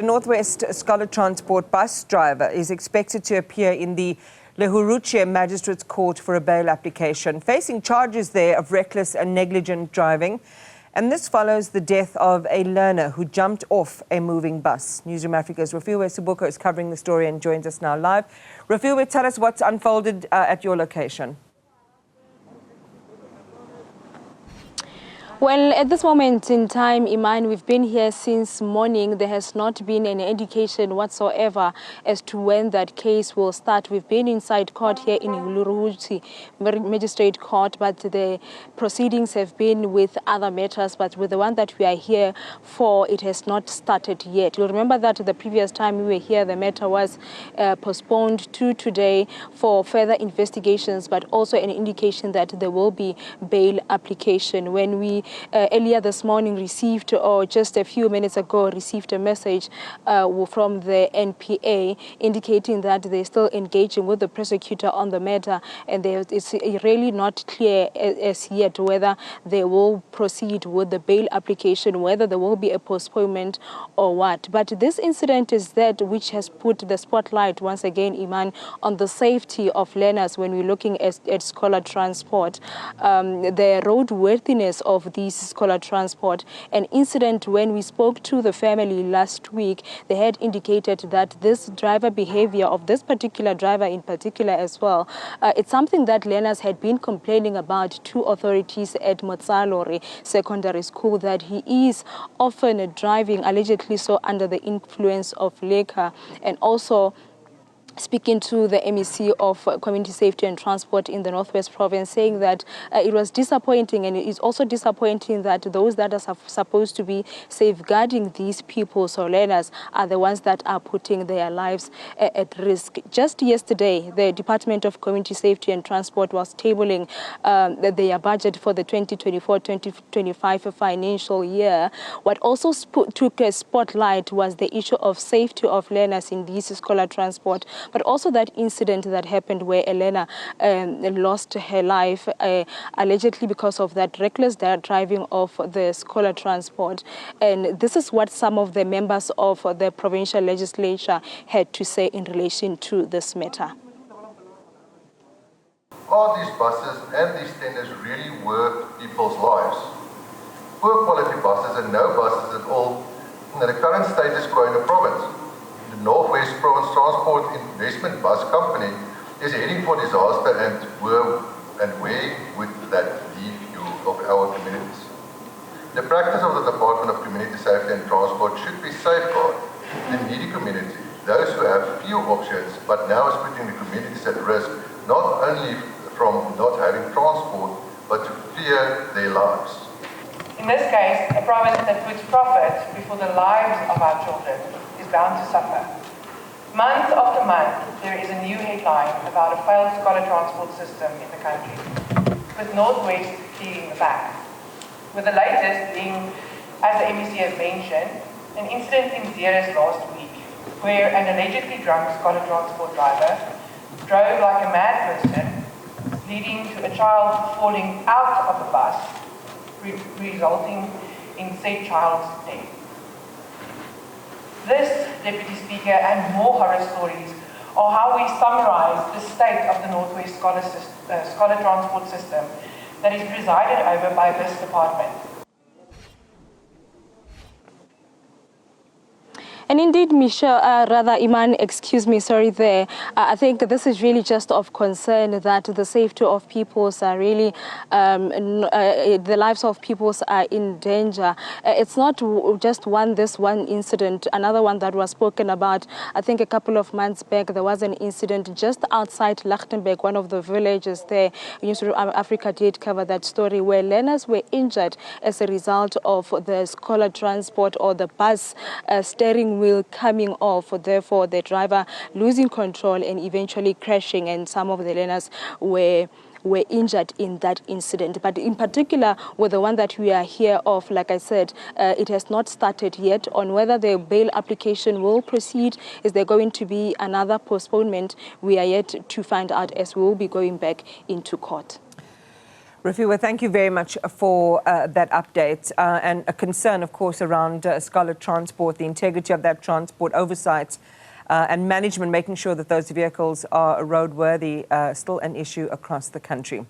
The Northwest Scholar Transport bus driver is expected to appear in the Lehurutshe Magistrate's Court for a bail application, facing charges there of reckless and negligent driving. And this follows the death of a learner who jumped off a moving bus. Newzroom Afrika's Refiloe Seboko is covering the story and joins us now live. Refiloe, tell us what's unfolded at your location. Well, at this moment in time, Iman, we've been here since morning. There has not been any indication whatsoever as to when that case will start. We've been inside court here in Lehurutshe Magistrate Court, but the proceedings have been with other matters. But with the one that we are here for, it has not started yet. You'll remember that the previous time we were here, the matter was postponed to today for further investigations, but also an indication that there will be bail application. When we earlier this morning received, or just a few minutes ago, received a message from the NPA indicating that they're still engaging with the prosecutor on the matter, and it's really not clear as yet whether they will proceed with the bail application, whether there will be a postponement or what. But this incident is that which has put the spotlight once again, Iman, on the safety of learners when we're looking at scholar transport, the roadworthiness of these scholar transport. An incident when we spoke to the family last week, they had indicated that this driver behavior of this particular driver in particular as well, it's something that learners had been complaining about to authorities at Mozzalore Secondary School, that he is often driving allegedly so under the influence of liquor, and also speaking to the MEC of Community Safety and Transport in the Northwest Province, saying that it was disappointing, and it is also disappointing that those that are supposed to be safeguarding these pupils or learners are the ones that are putting their lives at risk. Just yesterday, the Department of Community Safety and Transport was tabling their budget for the 2024-2025 financial year. What also took a spotlight was the issue of safety of learners in this scholar transport, but also that incident that happened where a learner lost her life, allegedly because of that reckless driving of the scholar transport. And this is what some of the members of the provincial legislature had to say in relation to this matter. Are these buses and these tenders really worth people's lives? Poor quality buses and no buses at all in the current status quo in the province. The Northwest Province Transport Investment Bus Company is heading for disaster, and where would that leave you of our communities? The practice of the Department of Community Safety and Transport should be safeguard the needy community, those who have few options, but now is putting the communities at risk, not only from not having transport, but to fear their lives. In this case, a province that puts profit before the lives of our children is bound to suffer. Month after month, there is a new headline about a failed scholar transport system in the country, with Northwest leading the pack. With the latest being, as the MEC has mentioned, an incident in Zeres last week, where an allegedly drunk scholar transport driver drove like a mad person, leading to a child falling out of the bus, resulting in said child's death. This, Deputy Speaker, and more horror stories are how we summarize the state of the Northwest Scholar Transport system that is presided over by this department. And indeed, Iman, excuse me, sorry there. I think this is really just of concern that the safety of peoples are really, the lives of peoples are in danger. It's not just this one incident. Another one that was spoken about, I think a couple of months back, there was an incident just outside Lichtenburg, one of the villages there. Newzroom Afrika did cover that story, where learners were injured as a result of the scholar transport or the bus steering wheel coming off, therefore the driver losing control and eventually crashing, and some of the learners were injured in that incident. But in particular, with the one that we are here of, like I said, it has not started yet on whether the bail application will proceed. Is there going to be another postponement? We are yet to find out, as we will be going back into court. Refiloe, thank you very much for that update. And a concern, of course, around scholar transport, the integrity of that transport, oversight and management, making sure that those vehicles are roadworthy, still an issue across the country.